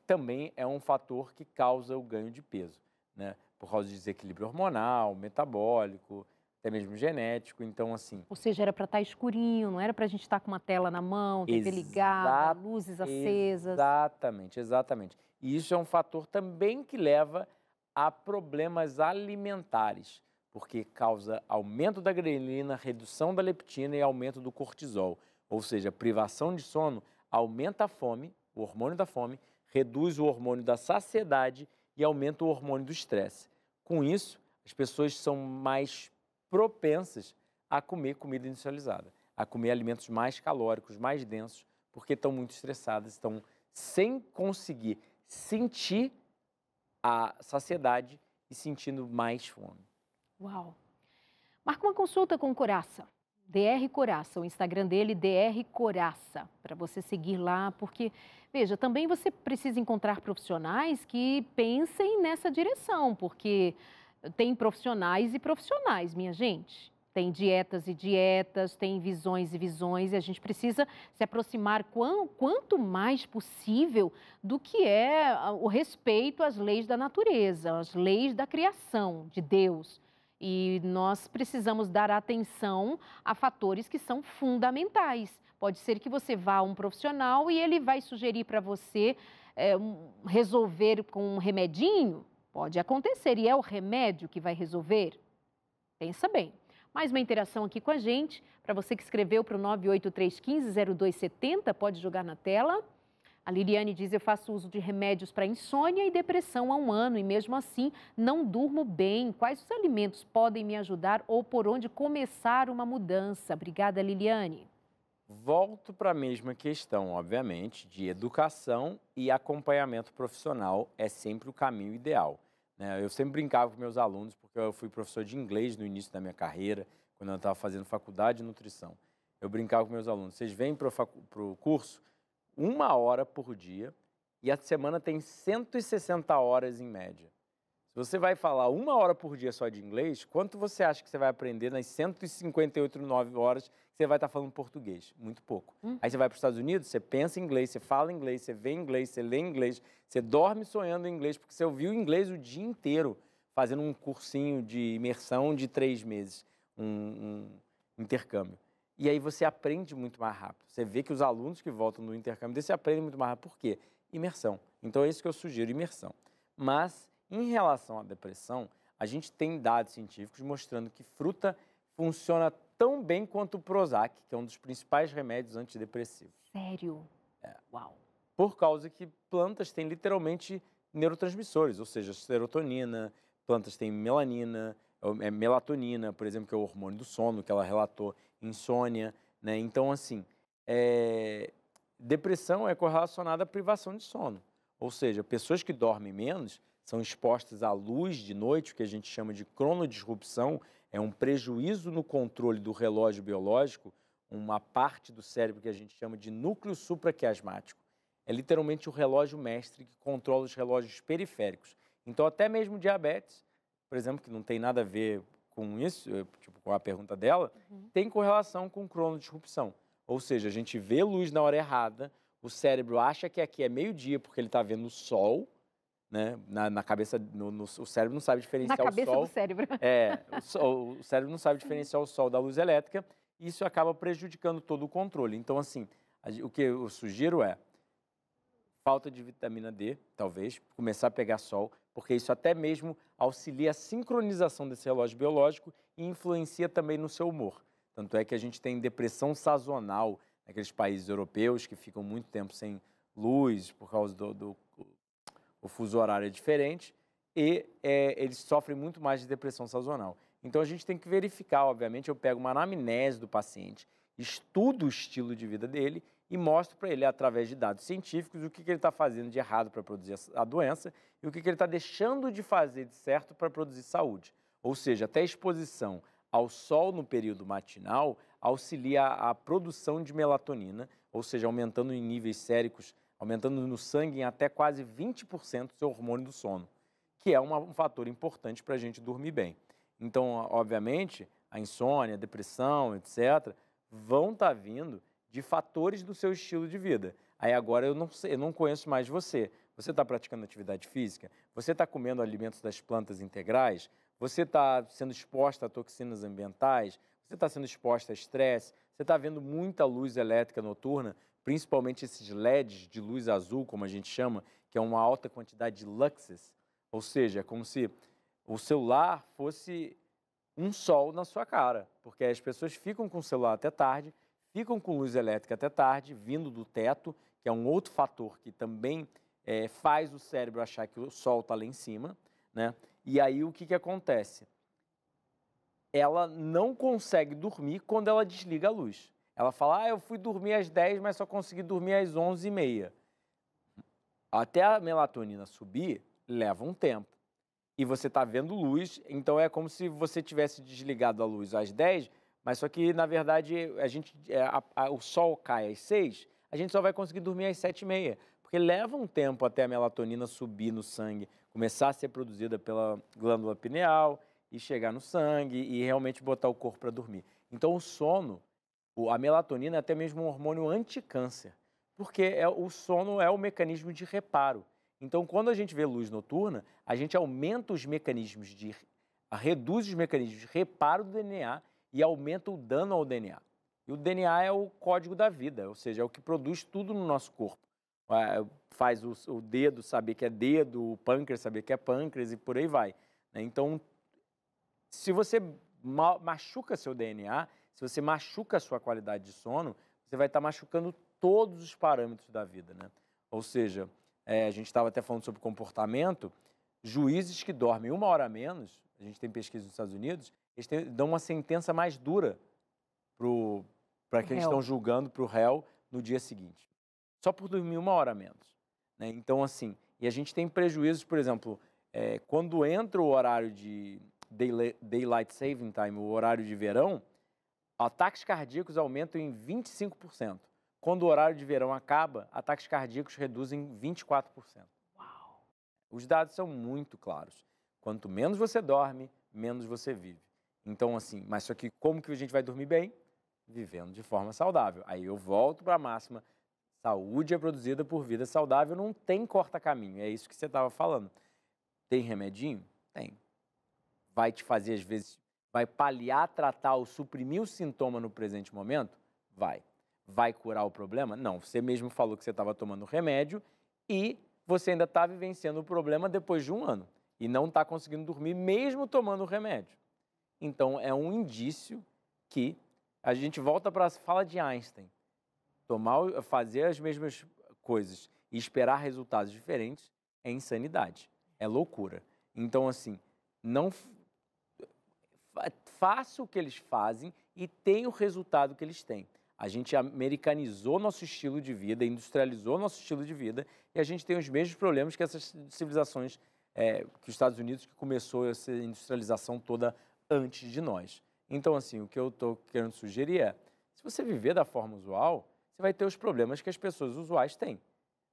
também é um fator que causa o ganho de peso, né? Por causa de desequilíbrio hormonal, metabólico, até mesmo genético. Então, assim, Ou seja, era para estar escurinho, não era para a gente estar com uma tela na mão, TV ligada, exa luzes acesas. exatamente, exatamente. E isso é um fator também que leva a problemas alimentares, porque causa aumento da grelina, redução da leptina e aumento do cortisol. Ou seja, privação de sono aumenta a fome, o hormônio da fome, reduz o hormônio da saciedade e aumenta o hormônio do estresse. Com isso, as pessoas são mais propensas a comer comida industrializada, a comer alimentos mais calóricos, mais densos, porque estão muito estressadas, estão sem conseguir sentir a saciedade e sentindo mais fome. Uau! Marca uma consulta com o Coraça, DR Coraça, o Instagram dele, DR Coraça, para você seguir lá, porque, veja, também você precisa encontrar profissionais que pensem nessa direção, porque tem profissionais e profissionais, minha gente. Tem dietas e dietas, tem visões e visões, e a gente precisa se aproximar quanto mais possível do que é o respeito às leis da natureza, às leis da criação de Deus. E nós precisamos dar atenção a fatores que são fundamentais. Pode ser que você vá a um profissional e ele vai sugerir para você resolver com um remedinho. Pode acontecer. E é o remédio que vai resolver? Pensa bem. Mais uma interação aqui com a gente. Para você que escreveu para o 983150270, pode jogar na tela. A Liliane diz, eu faço uso de remédios para insônia e depressão há 1 ano e mesmo assim não durmo bem. Quais os alimentos podem me ajudar ou por onde começar uma mudança? Obrigada, Liliane. Volto para a mesma questão, obviamente, de educação e acompanhamento profissional é sempre o caminho ideal, né? Eu sempre brincava com meus alunos, porque eu fui professor de inglês no início da minha carreira, quando eu estava fazendo faculdade de nutrição. Eu brincava com meus alunos, vocês vêm para o curso 1 hora por dia e a semana tem 160 horas em média. Se você vai falar 1 hora por dia só de inglês, quanto você acha que você vai aprender nas 158, 9 horas que você vai estar falando português? Muito pouco. Aí você vai para os Estados Unidos, você pensa em inglês, você fala inglês, você vê inglês, você lê inglês, você dorme sonhando em inglês, porque você ouviu inglês o dia inteiro, fazendo um cursinho de imersão de 3 meses, um intercâmbio. E aí você aprende muito mais rápido. Você vê que os alunos que voltam do intercâmbio desse aprendem muito mais rápido. Por quê? Imersão. Então é isso que eu sugiro, imersão. Mas, em relação à depressão, a gente tem dados científicos mostrando que fruta funciona tão bem quanto o Prozac, que é um dos principais remédios antidepressivos. Sério? Uau! Por causa que plantas têm literalmente neurotransmissores, ou seja, serotonina, plantas têm melanina, melatonina, por exemplo, que é o hormônio do sono, que ela relatou, insônia, né? Então, assim, depressão é correlacionada à privação de sono. Ou seja, pessoas que dormem menos são expostas à luz de noite, o que a gente chama de cronodisrupção, é um prejuízo no controle do relógio biológico, uma parte do cérebro que a gente chama de núcleo supraquiasmático. É literalmente o relógio mestre que controla os relógios periféricos. Então, até mesmo diabetes, por exemplo, que não tem nada a ver com isso, tipo, com a pergunta dela, tem correlação com cronodisrupção. Ou seja, a gente vê luz na hora errada, o cérebro acha que aqui é meio-dia porque ele está vendo o sol, né? Na cabeça, o cérebro não sabe diferenciar o sol. Na cabeça do cérebro. O cérebro não sabe diferenciar o sol da luz elétrica e isso acaba prejudicando todo o controle. Então, assim, o que eu sugiro é falta de vitamina D, talvez, começar a pegar sol, porque isso até mesmo auxilia a sincronização desse relógio biológico e influencia também no seu humor. Tanto é que a gente tem depressão sazonal naqueles países europeus que ficam muito tempo sem luz por causa o fuso horário é diferente e eles sofrem muito mais de depressão sazonal. Então a gente tem que verificar, obviamente, eu pego uma anamnese do paciente, estudo o estilo de vida dele e mostro para ele, através de dados científicos, o que ele está fazendo de errado para produzir a doença e o que ele está deixando de fazer de certo para produzir saúde. Ou seja, até a exposição ao sol no período matinal auxilia a produção de melatonina, ou seja, aumentando em níveis séricos, aumentando no sangue em até quase 20% o seu hormônio do sono, que é um fator importante para a gente dormir bem. Então, obviamente, a insônia, a depressão, etc., vão estar vindo de fatores do seu estilo de vida. Aí agora eu não sei, eu não conheço mais você. Você está praticando atividade física? Você está comendo alimentos das plantas integrais? Você está sendo exposta a toxinas ambientais? Você está sendo exposta a estresse? Você está vendo muita luz elétrica noturna, principalmente esses LEDs de luz azul, como a gente chama, que é uma alta quantidade de luxes, ou seja, é como se o celular fosse um sol na sua cara, porque as pessoas ficam com o celular até tarde, ficam com luz elétrica até tarde, vindo do teto, que é um outro fator que também faz o cérebro achar que o sol está lá em cima, né? E aí o que acontece? Ela não consegue dormir quando ela desliga a luz. Ela fala, eu fui dormir às 10, mas só consegui dormir às 11h30. Até a melatonina subir, leva um tempo. E você está vendo luz, então é como se você tivesse desligado a luz às 10, mas só que, na verdade, o sol cai às 6, a gente só vai conseguir dormir às 7h30, porque leva um tempo até a melatonina subir no sangue, começar a ser produzida pela glândula pineal e chegar no sangue e realmente botar o corpo para dormir. Então, o sono, a melatonina é até mesmo um hormônio anticâncer, porque o sono é o mecanismo de reparo. Então, quando a gente vê luz noturna, a gente aumenta os mecanismos reduz os mecanismos de reparo do DNA e aumenta o dano ao DNA. E o DNA é o código da vida, ou seja, é o que produz tudo no nosso corpo. Faz o dedo saber que é dedo, o pâncreas saber que é pâncreas e por aí vai. Então, se você machuca seu DNA, se você machuca a sua qualidade de sono, você vai estar machucando todos os parâmetros da vida, né? Ou seja, a gente estava até falando sobre comportamento, juízes que dormem 1 hora a menos, a gente tem pesquisa nos Estados Unidos, eles dão uma sentença mais dura para quem estão julgando para o réu no dia seguinte. Só por dormir 1 hora a menos, né? Então, assim, e a gente tem prejuízos, por exemplo, quando entra o horário de Daylight Saving Time, o horário de verão, ataques cardíacos aumentam em 25%. Quando o horário de verão acaba, ataques cardíacos reduzem 24%. Uau! Os dados são muito claros. Quanto menos você dorme, menos você vive. Então, assim, mas só que como que a gente vai dormir bem? Vivendo de forma saudável. Aí eu volto para a máxima, saúde é produzida por vida saudável, não tem corta-caminho. É isso que você estava falando. Tem remedinho? Tem. Vai te fazer, às vezes, vai paliar, tratar ou suprimir o sintoma no presente momento? Vai. Vai curar o problema? Não, você mesmo falou que você estava tomando remédio e você ainda está vivenciando o problema depois de 1 ano e não está conseguindo dormir mesmo tomando o remédio. Então, é um indício que a gente volta para a fala de Einstein. Fazer as mesmas coisas e esperar resultados diferentes é insanidade, é loucura. Então, assim, não faça o que eles fazem e tenha o resultado que eles têm. A gente americanizou nosso estilo de vida, industrializou nosso estilo de vida e a gente tem os mesmos problemas que essas civilizações, que os Estados Unidos, que começou essa industrialização toda antes de nós. Então, assim, o que eu estou querendo sugerir é, se você viver da forma usual, você vai ter os problemas que as pessoas usuais têm,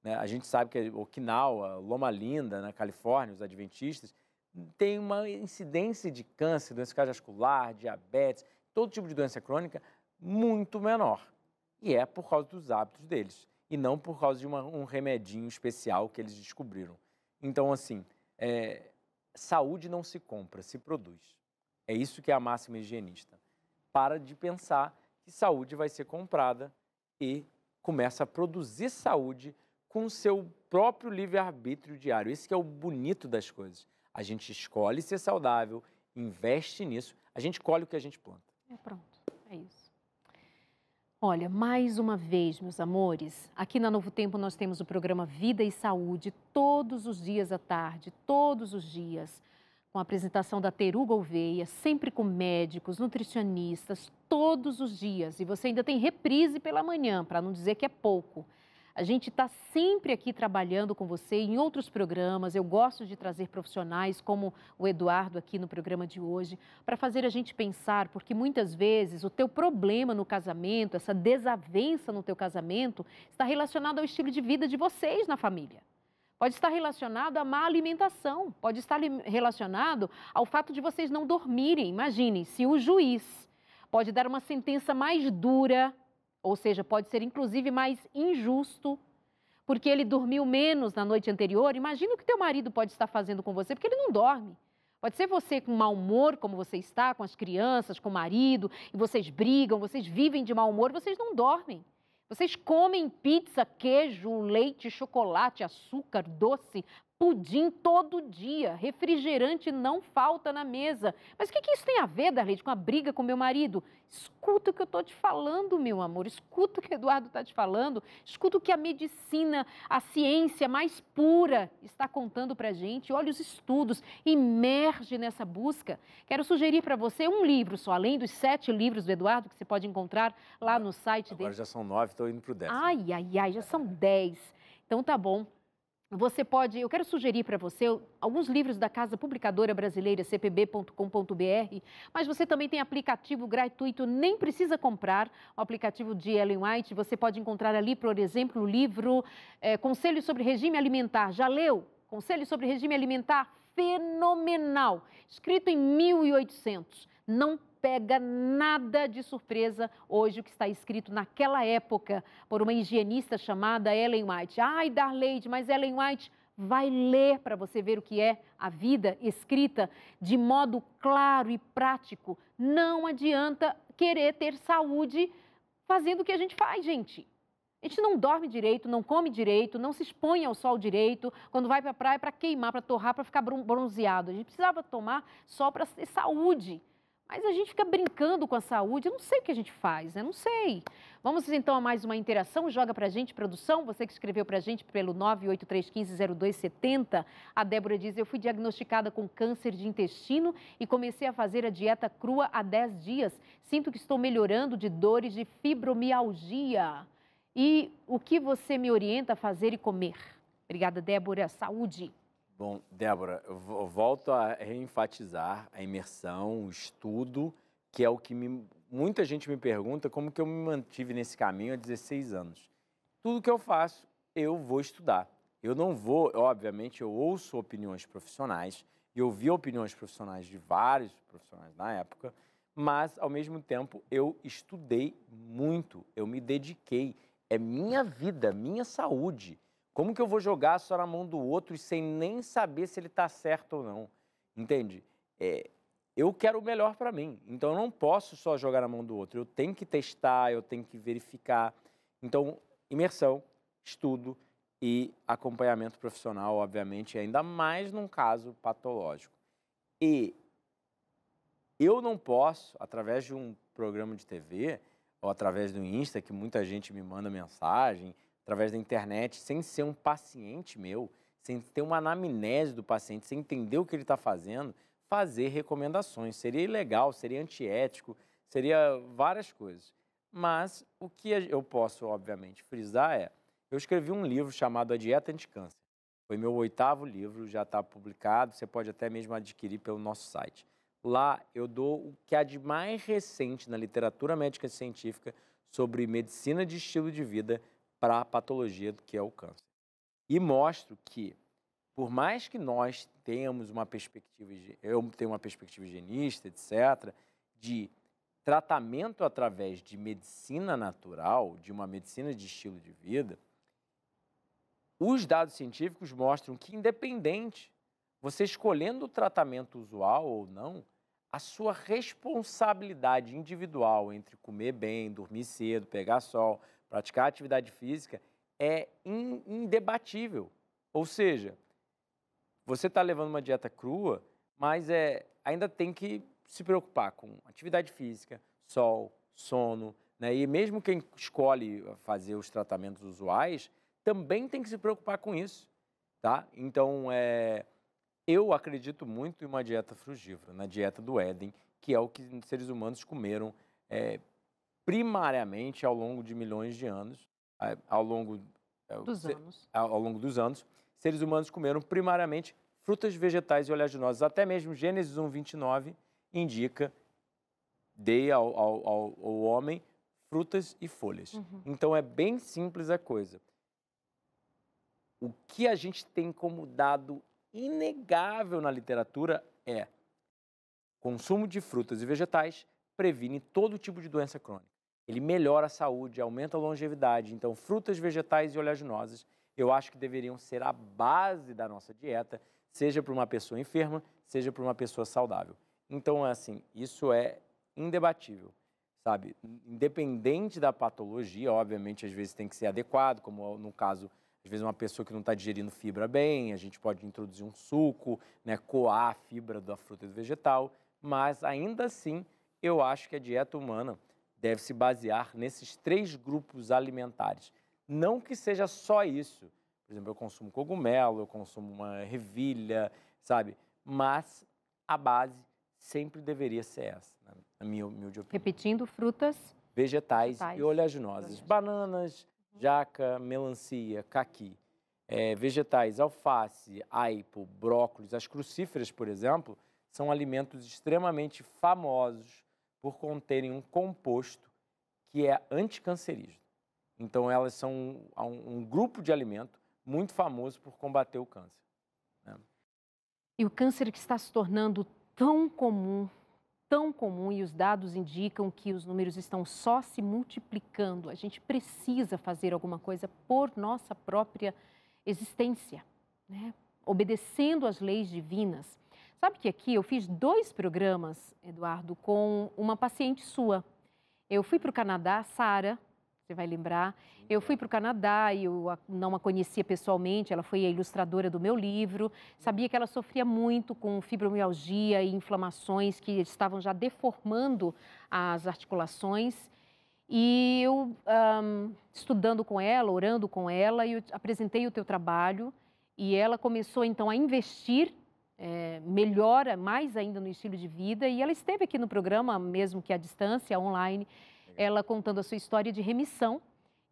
né? A gente sabe que Okinawa, Loma Linda, na Califórnia, os adventistas, tem uma incidência de câncer, doença cardiovascular, diabetes, todo tipo de doença crônica, muito menor. E é por causa dos hábitos deles. E não por causa de um remedinho especial que eles descobriram. Então, assim, saúde não se compra, se produz. É isso que é a máxima higienista. Para de pensar que saúde vai ser comprada e começa a produzir saúde com o seu próprio livre-arbítrio diário. Esse que é o bonito das coisas. A gente escolhe ser saudável, investe nisso, a gente colhe o que a gente planta. Pronto, é isso. Olha, mais uma vez, meus amores, aqui na Novo Tempo nós temos o programa Vida e Saúde todos os dias à tarde, todos os dias, com a apresentação da Teru Gouveia, sempre com médicos, nutricionistas, todos os dias. E você ainda tem reprise pela manhã, para não dizer que é pouco. A gente está sempre aqui trabalhando com você em outros programas. Eu gosto de trazer profissionais como o Eduardo aqui no programa de hoje, para fazer a gente pensar, porque muitas vezes o teu problema no casamento, essa desavença no teu casamento, está relacionado ao estilo de vida de vocês na família. Pode estar relacionado à má alimentação, pode estar relacionado ao fato de vocês não dormirem. Imaginem, se o juiz pode dar uma sentença mais dura, ou seja, pode ser inclusive mais injusto porque ele dormiu menos na noite anterior, imagina o que teu marido pode estar fazendo com você, porque ele não dorme. Pode ser você com mau humor, como você está, com as crianças, com o marido, e vocês brigam, vocês vivem de mau humor, vocês não dormem. Vocês comem pizza, queijo, leite, chocolate, açúcar, doce, pudim todo dia. Refrigerante não falta na mesa. Mas o que isso tem a ver, Darleide, com a briga com meu marido? Escuta o que eu estou te falando, meu amor. Escuta o que o Eduardo está te falando. Escuta o que a medicina, a ciência mais pura está contando para a gente. Olha os estudos, imerge nessa busca. Quero sugerir para você um livro só, além dos 7 livros do Eduardo, que você pode encontrar lá no site dele. Agora já são 9, estou indo para o 10º. Ai, já são 10. Então tá bom. Você pode, eu quero sugerir para você alguns livros da Casa Publicadora Brasileira, cpb.com.br, mas você também tem aplicativo gratuito, nem precisa comprar o aplicativo de Ellen White. Você pode encontrar ali, por exemplo, o livro Conselhos sobre Regime Alimentar. Já leu? Conselhos sobre Regime Alimentar? Fenomenal! Escrito em 1800. Não pega nada de surpresa hoje o que está escrito naquela época por uma higienista chamada Ellen White. Ai, Darleide, mas Ellen White vai ler para você ver o que é a vida escrita de modo claro e prático. Não adianta querer ter saúde fazendo o que a gente faz, gente. A gente não dorme direito, não come direito, não se expõe ao sol direito. Quando vai para a praia, para queimar, para torrar, para ficar bronzeado. A gente precisava tomar sol para ter saúde. Mas a gente fica brincando com a saúde, eu não sei o que a gente faz, né? Não sei. Vamos então a mais uma interação, joga pra gente, produção, você que escreveu pra gente pelo 983150270. A Débora diz, eu fui diagnosticada com câncer de intestino e comecei a fazer a dieta crua há 10 dias. Sinto que estou melhorando de dores de fibromialgia. E o que você me orienta a fazer e comer? Obrigada, Débora. Saúde. Bom, Débora, eu volto a reenfatizar a imersão, o estudo, que é o que muita gente me pergunta como que eu me mantive nesse caminho há 16 anos. Tudo que eu faço, eu vou estudar. Eu não vou, obviamente, eu ouço opiniões profissionais, e ouvi opiniões profissionais de vários profissionais na época, mas, ao mesmo tempo, eu estudei muito, eu me dediquei. É minha vida, minha saúde. Como que eu vou jogar só na mão do outro e sem nem saber se ele está certo ou não? Entende? Eu quero o melhor para mim, então eu não posso só jogar na mão do outro. Eu tenho que testar, eu tenho que verificar. Então, imersão, estudo e acompanhamento profissional, obviamente, ainda mais num caso patológico. E eu não posso, através de um programa de TV ou através do Insta, que muita gente me manda mensagem, através da internet, sem ser um paciente meu, sem ter uma anamnese do paciente, sem entender o que ele está fazendo, fazer recomendações. Seria ilegal, seria antiético, seria várias coisas. Mas o que eu posso, obviamente, frisar é, eu escrevi um livro chamado A Dieta Anticâncer. Foi meu 8º livro, já está publicado, você pode até mesmo adquirir pelo nosso site. Lá eu dou o que há de mais recente na literatura médica e científica sobre medicina de estilo de vida para a patologia que é o câncer. E mostro que, por mais que nós tenhamos uma perspectiva, eu tenho uma perspectiva higienista, etc., de tratamento através de medicina natural, de uma medicina de estilo de vida, os dados científicos mostram que, independente, você escolhendo o tratamento usual ou não, a sua responsabilidade individual entre comer bem, dormir cedo, pegar sol, praticar atividade física é indebatível. Ou seja, você está levando uma dieta crua, mas ainda tem que se preocupar com atividade física, sol, sono, né? E mesmo quem escolhe fazer os tratamentos usuais, também tem que se preocupar com isso, tá? Então, eu acredito muito em uma dieta frugívora, na dieta do Éden, que é o que os seres humanos comeram primariamente ao longo de milhões de anos, ao longo dos anos, seres humanos comeram primariamente frutas, vegetais e oleaginosas. Até mesmo Gênesis 1:29 indica, dei ao homem frutas e folhas. Uhum. Então é bem simples a coisa. O que a gente tem como dado inegável na literatura é consumo de frutas e vegetais previne todo tipo de doença crônica. Ele melhora a saúde, aumenta a longevidade. Então, frutas, vegetais e oleaginosas, eu acho que deveriam ser a base da nossa dieta, seja para uma pessoa enferma, seja para uma pessoa saudável. Então, assim, isso é indebatível, sabe? Independente da patologia, obviamente, às vezes tem que ser adequado, como no caso, às vezes uma pessoa que não está digerindo fibra bem, a gente pode introduzir um suco, né, coar a fibra da fruta e do vegetal, mas ainda assim, eu acho que a dieta humana deve se basear nesses 3 grupos alimentares. Não que seja só isso. Por exemplo, eu consumo cogumelo, eu consumo uma ervilha, sabe? Mas a base sempre deveria ser essa, né? Na minha humilde opinião. Repetindo, frutas, Vegetais e oleaginosas. Bananas, jaca, melancia, caqui. Vegetais, alface, aipo, brócolis. As crucíferas, por exemplo, são alimentos extremamente famosos por conterem um composto que é anticancerígeno. Então, elas são um grupo de alimento muito famoso por combater o câncer, né? E o câncer que está se tornando tão comum, e os dados indicam que os números estão só se multiplicando. A gente precisa fazer alguma coisa por nossa própria existência, né? Obedecendo às leis divinas. Sabe que aqui eu fiz 2 programas, Eduardo, com uma paciente sua. Eu fui para o Canadá, Sara, você vai lembrar. Eu fui para o Canadá e eu não a conhecia pessoalmente, ela foi a ilustradora do meu livro. Sabia que ela sofria muito com fibromialgia e inflamações que estavam já deformando as articulações. E eu, estudando com ela, orando com ela, eu apresentei o teu trabalho e ela começou então a investir, melhora mais ainda no estilo de vida. E ela esteve aqui no programa, mesmo que à distância, online, ela contando a sua história de remissão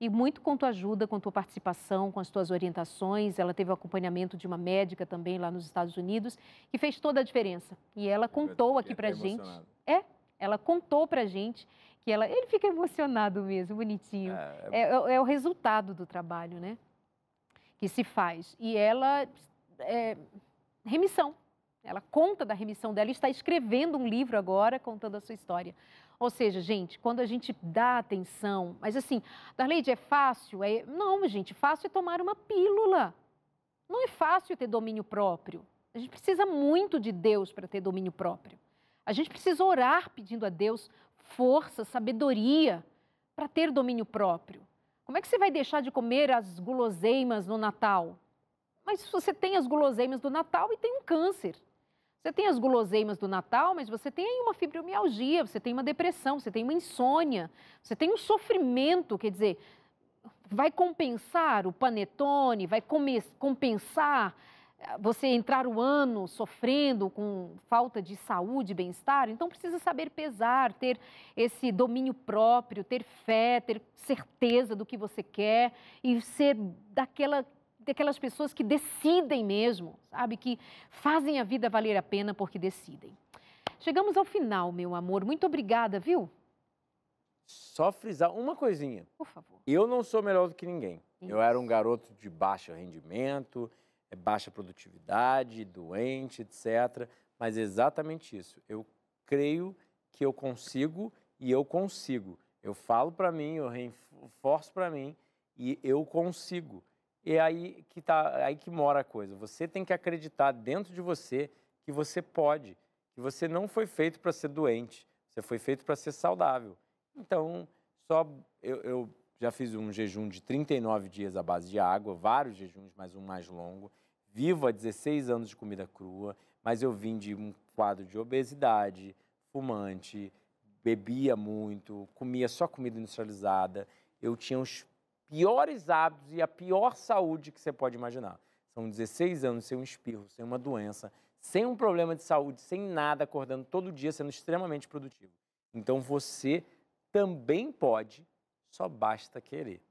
e muito com tua ajuda, com tua participação, com as tuas orientações. Ela teve o acompanhamento de uma médica também lá nos Estados Unidos, que fez toda a diferença. E ela contou aqui pra gente. Ela contou pra gente que ele fica emocionado mesmo, bonitinho. É o resultado do trabalho, né? Que se faz. E ela, remissão. Ela conta da remissão dela e está escrevendo um livro agora contando a sua história. Ou seja, gente, quando a gente dá atenção, mas assim, Darleide, é fácil? Não, gente, fácil é tomar uma pílula. Não é fácil ter domínio próprio. A gente precisa muito de Deus para ter domínio próprio. A gente precisa orar pedindo a Deus força, sabedoria para ter domínio próprio. Como é que você vai deixar de comer as guloseimas no Natal? Mas você tem as guloseimas do Natal e tem um câncer. Você tem as guloseimas do Natal, mas você tem aí uma fibromialgia, você tem uma depressão, você tem uma insônia, você tem um sofrimento, quer dizer, vai compensar o panetone, vai compensar você entrar o ano sofrendo com falta de saúde e bem-estar? Então precisa saber pesar, ter esse domínio próprio, ter fé, ter certeza do que você quer e ser daquelas pessoas que decidem mesmo, sabe? Que fazem a vida valer a pena porque decidem. Chegamos ao final, meu amor. Muito obrigada, viu? Só frisar uma coisinha. Por favor. Eu não sou melhor do que ninguém. Isso. Eu era um garoto de baixo rendimento, baixa produtividade, doente, etc. Mas é exatamente isso. Eu creio que eu consigo e eu consigo. Eu falo para mim, eu reforço para mim e eu consigo. E é aí que mora a coisa. Você tem que acreditar dentro de você que você pode, que você não foi feito para ser doente, você foi feito para ser saudável. Então, eu já fiz um jejum de 39 dias à base de água, vários jejuns, mas um mais longo. Vivo há 16 anos de comida crua, mas eu vim de um quadro de obesidade, fumante, bebia muito, comia só comida industrializada. Eu tinha os piores hábitos e a pior saúde que você pode imaginar. São 16 anos sem um espirro, sem uma doença, sem um problema de saúde, sem nada, acordando todo dia, sendo extremamente produtivo. Então você também pode, só basta querer.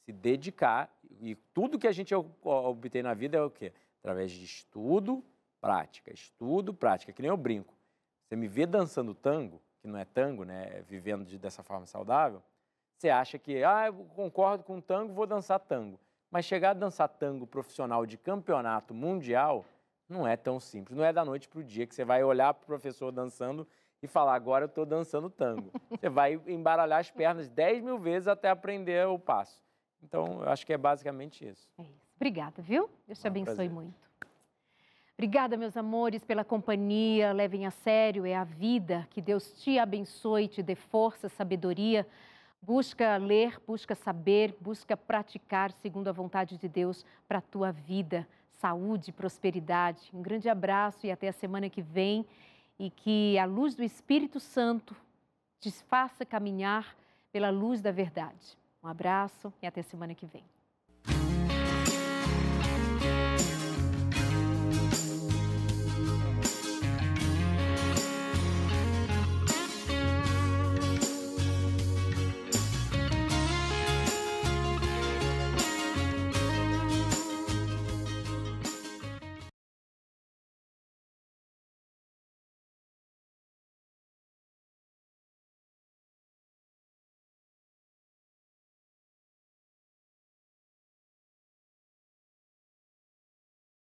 Se dedicar, e tudo que a gente obtém na vida é o quê? Através de estudo, prática, que nem eu brinco. Você me vê dançando tango, que não é tango, né? Vivendo dessa forma saudável, você acha que, eu concordo com tango, vou dançar tango. Mas chegar a dançar tango profissional de campeonato mundial não é tão simples. Não é da noite para o dia que você vai olhar para o professor dançando e falar, agora eu estou dançando tango. Você vai embaralhar as pernas 10 mil vezes até aprender o passo. Então, eu acho que é basicamente isso. É isso. Obrigada, viu? Deus te É um abençoe prazer. muito. Obrigada, meus amores, pela companhia. Levem a sério, é a vida. Que Deus te abençoe, te dê força, sabedoria. Busca ler, busca saber, busca praticar segundo a vontade de Deus para a tua vida. Saúde, prosperidade. Um grande abraço e até a semana que vem. E que a luz do Espírito Santo te faça caminhar pela luz da verdade. Um abraço e até a semana que vem.